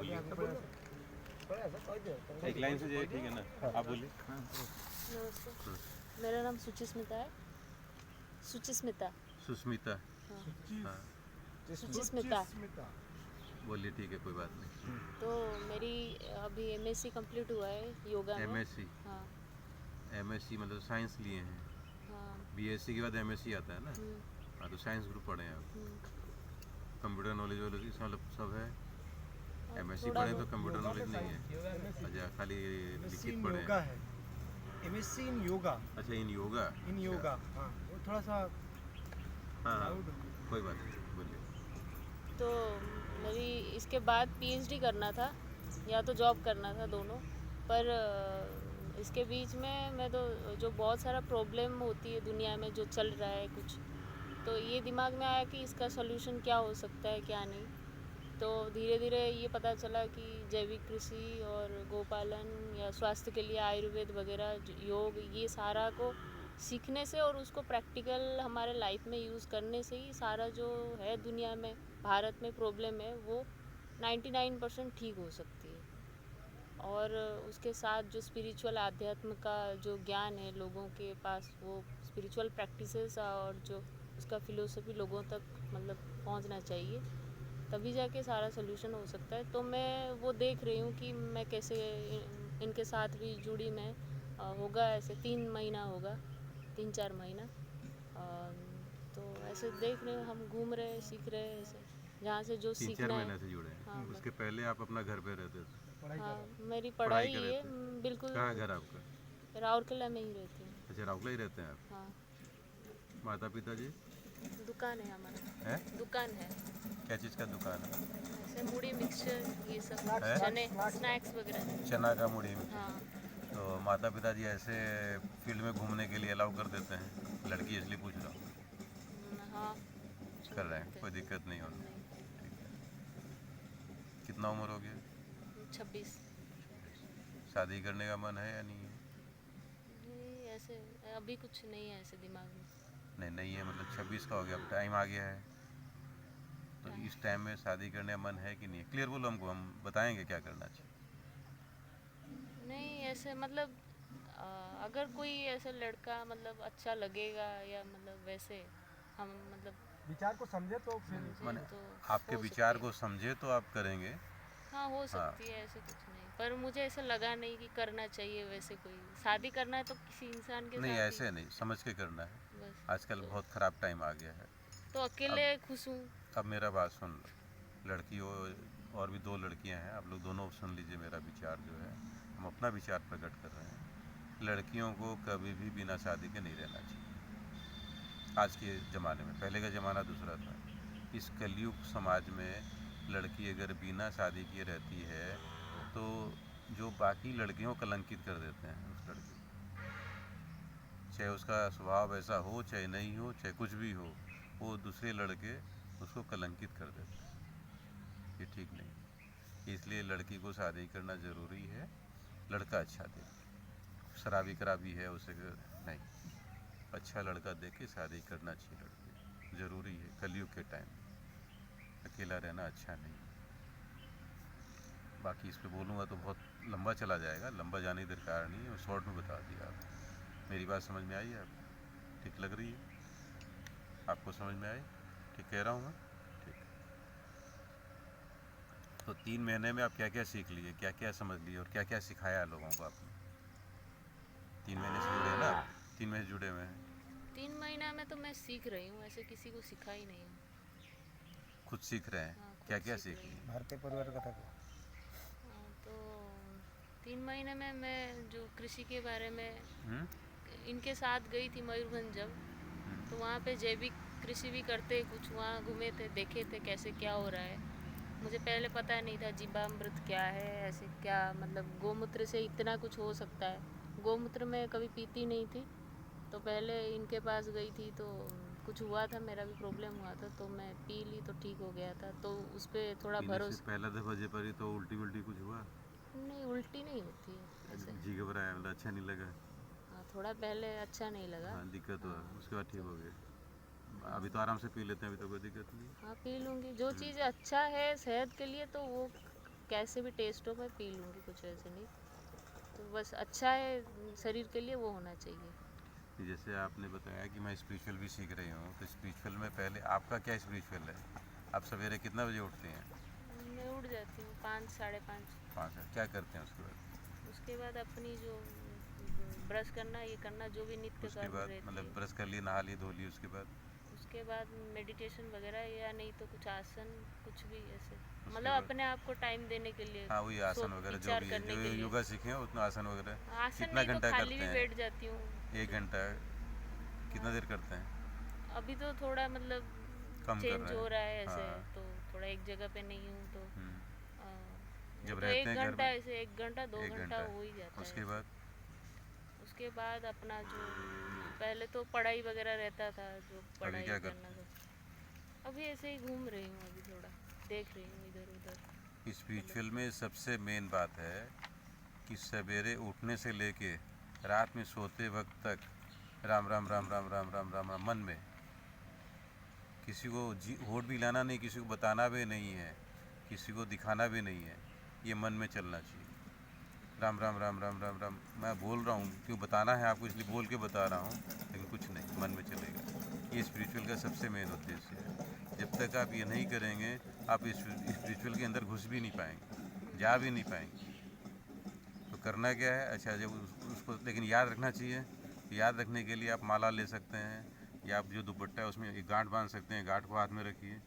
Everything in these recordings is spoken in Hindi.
बोलिए। एक लाइन से जाइए, ठीक है ना? आप बोलिए। नमस्ते, मेरा नाम सुचिस्मिता है। सुचिस्मिता। सुस्मिता। हाँ, हाँ, सुचिस्मिता। बोलिए, ठीक है, कोई बात नहीं। तो मेरी अभी एमएससी कंप्लीट हुआ है योगा में। एमएससी। हाँ एमएससी मतलब साइंस लिए हैं? हाँ। बीएससी के बाद एमएससी आता है ना? हम्म, हाँ, तो साइंस ग्रुप पढ़े हैं आप? हम्म, कंप्यूटर नॉलेज वॉलेज इसका मतलब सब है? हाँ, एमएससी थोड़ा पढ़े तो बहुत। कंप्यूटर नॉलेज नहीं है? अच्छा, खाली लिखित पढ़े हैं? है एमएससी इन योगा। अच्छा, इन योगा। इन अच्छा। योगा हाँ, वो थोड़ा सा हाँ हाँ, डाउट। कोई बात नहीं, बोलिए। तो मेरी इसके बाद पीएचडी करना था या तो जॉब करना था, दोनों। पर इसके बीच में मैं तो जो बहुत सारा प्रॉब्लम होती है दुनिया में जो चल रहा है कुछ, तो ये दिमाग में आया कि इसका सलूशन क्या हो सकता है क्या नहीं। तो धीरे धीरे ये पता चला कि जैविक कृषि और गोपालन या स्वास्थ्य के लिए आयुर्वेद वगैरह योग, ये सारा को सीखने से और उसको प्रैक्टिकल हमारे लाइफ में यूज़ करने से ही सारा जो है दुनिया में, भारत में प्रॉब्लम है वो 99% ठीक हो सकती है। और उसके साथ जो स्पिरिचुअल आध्यात्म का जो ज्ञान है लोगों के पास, वो स्पिरिचुअल प्रैक्टिसेस और जो उसका फिलोसफी लोगों तक मतलब पहुंचना चाहिए, तभी जाके सारा सोल्यूशन हो सकता है। तो मैं वो देख रही हूँ कि मैं कैसे इनके साथ भी जुड़ी मैं। होगा ऐसे 3 महीना होगा, 3-4 महीना। तो ऐसे देख रहे हैं, हम घूम रहे हैं, सीख रहे हैं ऐसे, जहाँ से जो तीन चार सीखना है। महीने से जुड़े हैं? हाँ उसके पहले आप अपना घर पे रहते थे? हाँ, मेरी पढ़ाई पढ़ाई कर रहे है थे? बिल्कुल। कहाँ है घर आपका? राउरकेला में ही रहती हूँ। अच्छा, राउरकेला ही रहते हैं आप? हाँ, माता पिता जी? दुकान है हमारा। है? दुकान है क्या चीज़ का दुकान है? ऐसे मुड़ी मिक्सचर ये सब, है? चने स्नैक्स वगैरह। चना का मुड़ी में? हाँ तो माता पिता जी ऐसे फील्ड में घूमने के लिए अलाउ कर देते हैं? लड़की इसलिए पूछ रहा हूँ। हाँ, कर रहे हैं, छोड़ कोई देते दिक्कत नहीं होना। नहीं। ठीक है। कितना उम्र हो गया? 26। शादी करने का मन है या नहीं है? नहीं, ऐसे अभी कुछ नहीं है ऐसे दिमाग में। नहीं, नहीं है मतलब 26 का हो गया, अब टाइम आ गया है। तो इस टाइम में शादी करने का मन है कि नहीं है? क्लियर बोलो हमको, हम बताएंगे क्या करना चाहिए। नहीं ऐसे मतलब अगर कोई ऐसा लड़का मतलब अच्छा लगेगा या मतलब वैसे हम मतलब विचार को समझे तो फिर समझे मैंने तो आपके हो विचार सकती को है। समझे तो आप करेंगे? हाँ, हो हाँ। सकती है, ऐसे कुछ नहीं। पर मुझे ऐसा लगा नहीं कि करना चाहिए वैसे। कोई शादी करना है तो किसी इंसान के नहीं, साथ ही ऐसे नहीं, समझ के करना है। बस। आजकल बहुत ख़राब टाइम आ गया है। तो अकेले अब खुश हूँ। अब मेरा बात सुन लो। लड़कियों और भी 2 लड़कियां हैं, आप लोग दोनों सुन लीजिए मेरा विचार जो है। हम अपना विचार प्रकट कर रहे हैं। लड़कियों को कभी भी बिना शादी के नहीं रहना चाहिए आज के ज़माने में। पहले का ज़माना दूसरा था। इस कलयुग समाज में लड़की अगर बिना शादी किए रहती है तो जो बाकी लड़कियों को कलंकित कर देते हैं उस लड़की को। चाहे उसका स्वभाव ऐसा हो, चाहे नहीं हो, चाहे कुछ भी हो, वो दूसरे लड़के उसको कलंकित कर देते हैं। ये ठीक नहीं। इसलिए लड़की को शादी करना ज़रूरी है। लड़का अच्छा दे, शराबी कराबी है उसे नहीं, अच्छा लड़का देख के शादी करना चाहिए। लड़की ज़रूरी है कलयुग के टाइम में। अकेला रहना अच्छा नहीं। बाकी इस पे बोलूँगा तो बहुत लंबा चला जाएगा, लंबा जाने की दरकार नहीं है, शॉर्ट में बता दिया आपको। मेरी बात समझ में आई है आपको? ठीक लग रही है आपको? समझ में आई? ठीक कह रहा हूँ मैं? ठीक। तो 3 महीने में आप क्या क्या सीख लिए, क्या क्या समझ लिए और क्या क्या सिखाया लोगों को आपने? 3 महीने से जुड़े हैं ना आप? 3 महीने से जुड़े हुए हैं? 3 महीना में तो मैं सीख रही हूँ, ऐसे किसी को सिखा ही नहीं हूँ। खुद सीख रहे हैं? हाँ, क्या खुद क्या सीख सीख रही लिए? हूँ। भारतीय परिवार कथा को तो 3 महीने में मैं जो कृषि के बारे में हम्म? इनके साथ गई थी मयूरभंज जब, तो वहाँ पे जैविक कृषि भी करते कुछ, वहाँ घूमे थे, देखे थे कैसे क्या हो रहा है। मुझे पहले पता नहीं था जीवामृत क्या है, ऐसे क्या मतलब गौमूत्र से इतना कुछ हो सकता है। गौमूत्र मैं कभी पीती नहीं थी, तो पहले इनके पास गई थी तो कुछ हुआ था, मेरा भी प्रॉब्लम हुआ था, तो मैं पी ली तो ठीक हो गया था। तो उस पर थोड़ा पीने से भरोसा। पहला दफ़ा जब पड़ी तो उल्टी वुल्टी कुछ हुआ? नहीं, उल्टी नहीं होती है ऐसे। जी घबराया मतलब अच्छा नहीं लगा? हाँ, थोड़ा पहले अच्छा नहीं लगा। हाँ, दिक्कत हुआ, हाँ उसके बाद ठीक तो हो गया? हाँ, अभी तो आराम से पी लेते हैं, अभी तो कोई दिक्कत नहीं है। हाँ पी लूँगी। जो चीज़ अच्छा है सेहत के लिए तो वो कैसे भी टेस्ट हो मैं पी लूँगी, कुछ वैसे नहीं। तो बस अच्छा है शरीर के लिए, वो होना चाहिए। जैसे आपने बताया कि मैं स्पिरिचुअल भी सीख रही हूँ, तो स्पिरिचुअल में पहले आपका क्या स्पिरिचुअल है? आप सवेरे कितना बजे उठते हैं? मैं उठ जाती हूँ 5 साढ़े 5। 5 है, क्या करते हैं उसके बाद? उसके बाद अपनी जो ब्रश करना, ये करना, जो भी नित्य उसके कर्म बाद रहती मतलब है। ब्रश कर लिए, नहा लिए, धो लिए, उसके बाद? उसके बाद मेडिटेशन वगैरह, या नहीं तो कुछ आसन, कुछ भी ऐसे, उसके मतलब बाद अपने आप को टाइम देने के लिए, हाँ, वही आसन वगैरह जो विचार भी है, करने जो के लिए। योगा सीखे हैं उतना आसन वगैरह आसन कितना नहीं तो घंटा खाली करते भी हैं? बैठ जाती हूँ। 1 घंटा? कितना देर करते हैं? अभी तो थोड़ा मतलब कम कर चेंज रहे हो हैं? रहा है ऐसे, हाँ। तो थोड़ा एक जगह पे नहीं हूँ तो हम्म। नहीं जब तो रहते 1 हैं घर घंटा में? ऐसे, 1 घंटा 2 1 घंटा घंटा। हो ही जाता है उसके ऐसे। बाद? उसके बाद अपना जो पहले तो पढ़ाई वगैरह रहता था, जो अभी पढ़ाई क्या करना करते था। अभी ऐसे ही घूम रही हूँ, अभी थोड़ा देख रही हूँ इधर उधर। हैं? स्पिरिचुअल में सबसे मेन बात है कि सवेरे उठने से लेके रात में सोते वक्त तक राम राम राम राम राम राम राम राम मन में, किसी को होड़ भी लाना नहीं, किसी को बताना भी नहीं है, किसी को दिखाना भी नहीं है, ये मन में चलना चाहिए। राम राम राम राम राम राम मैं बोल रहा हूँ, क्यों बताना है आपको, इसलिए बोल के बता रहा हूँ, लेकिन कुछ नहीं, मन में चलेगा। ये स्पिरिचुअल का सबसे मेन उद्देश्य है। जब तक आप ये नहीं करेंगे, आप इस स्पिरिचुअल के अंदर घुस भी नहीं पाएंगे, जा भी नहीं पाएंगे। तो करना क्या है? अच्छा, जब उसको लेकिन याद रखना चाहिए। याद रखने के लिए आप माला ले सकते हैं, या आप जो दुपट्टा है उसमें एक गांठ बांध सकते हैं, गांठ को हाथ में रखिए।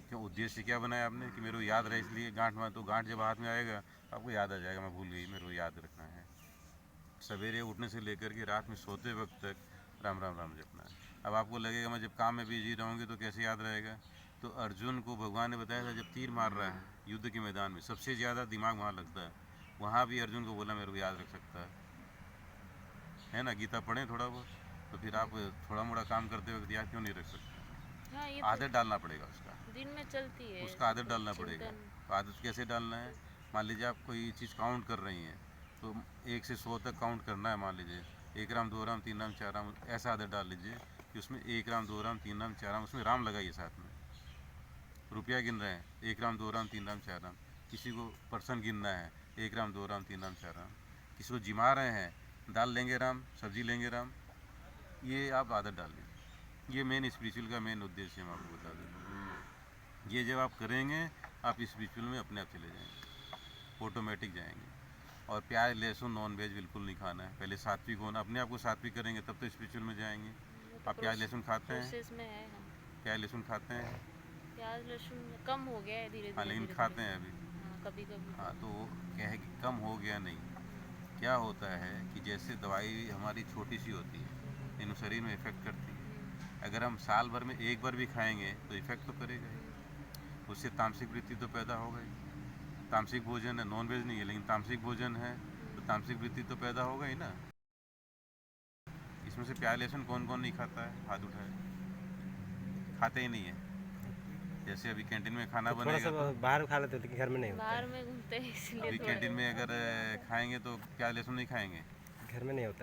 क्यों, उद्देश्य क्या बनाया आपने कि मेरे को याद रहे, इसलिए गांठ बांध, तो गांठ जब हाथ में आएगा आपको याद आ जाएगा, मैं भूल गई, मेरे को याद रखना है। सवेरे उठने से लेकर के रात में सोते वक्त तक राम राम राम जपना है। अब आपको लगेगा मैं जब काम में बिजी रहूँगी तो कैसे याद रहेगा? तो अर्जुन को भगवान ने बताया था, जब तीर मार रहा है युद्ध के मैदान में, सबसे ज़्यादा दिमाग वहाँ लगता है, वहाँ भी अर्जुन को बोला मेरे को याद रख सकता है ना? गीता पढ़ें थोड़ा बहुत, तो फिर आप थोड़ा मोड़ा काम करते वक्त याद क्यों नहीं रख सकते? हाँ, ये आदत डालना पड़ेगा उसका, तो दिन में चलती है उसका ऐसे आदत तो डालना पड़ेगा। चिंतन। तो आदत कैसे डालना है? मान लीजिए आप कोई चीज़ काउंट कर रही हैं, तो 1 से 100 तक काउंट करना है। मान लीजिए 1 राम 2 राम 3 राम 4 राम, ऐसा आदत डाल लीजिए कि उसमें 1 राम 2 राम 3 राम 4 राम, उसमें राम लगाइए साथ में। रुपया गिन रहे हैं, 1 राम 2 राम 3 राम 4 राम। किसी को पर्सन गिनना है, 1 राम 2 राम 3 राम 4 राम। किसी को जिमा रहे हैं, दाल लेंगे राम, सब्जी लेंगे राम, ये आप आदत डाल लीजिए। ये मेन स्पिरिचुअल का मेन उद्देश्य हम आपको बता दें। ये जब आप करेंगे, आप स्पिरिचुअल में अपने आप चले जाएंगे, ऑटोमेटिक जाएंगे। और प्याज लहसुन नॉन वेज बिल्कुल नहीं खाना है, पहले सात्विक होना, अपने आप को सात्विक करेंगे तब तो स्पिरिचुअल में जाएंगे। वो तो आप प्याज लहसुन खाते हैं? प्रोसेस में है हम। प्याज लहसुन खाते हैं? प्याज लहसुन कम हो गया है धीरे हाँ, धीरे लेकिन धीरे खाते धीरे। हैं अभी। हाँ, कभी कभी। हाँ, तो वो क्या है कि कम हो गया नहीं, क्या होता है कि जैसे दवाई हमारी छोटी सी होती है, लेकिन शरीर में इफ़ेक्ट करती है। अगर हम साल भर में एक बार भी खाएंगे तो इफ़ेक्ट तो करेगा ही, उससे तामसिक वृत्ति तो पैदा होगा ही। तामसिक भोजन है, नॉन वेज नहीं है, लेकिन तामसिक भोजन है, तो तामसिक वृत्ति तो पैदा होगा ही ना। इसमें से प्याज लहसुन कौन कौन नहीं खाता है? हाथ उठाए। खाते ही नहीं है। जैसे अभी कैंटीन में खाना थोड़ा बनेगा, सा तो बाहर खा लेते हैं, घर में नहीं होता बाहर है। में घूमते हैं इसलिए अभी थोड़ा। कैंटीन में अगर खाएंगे तो प्याज लहसुन नहीं खाएंगे। घर में नहीं होता है।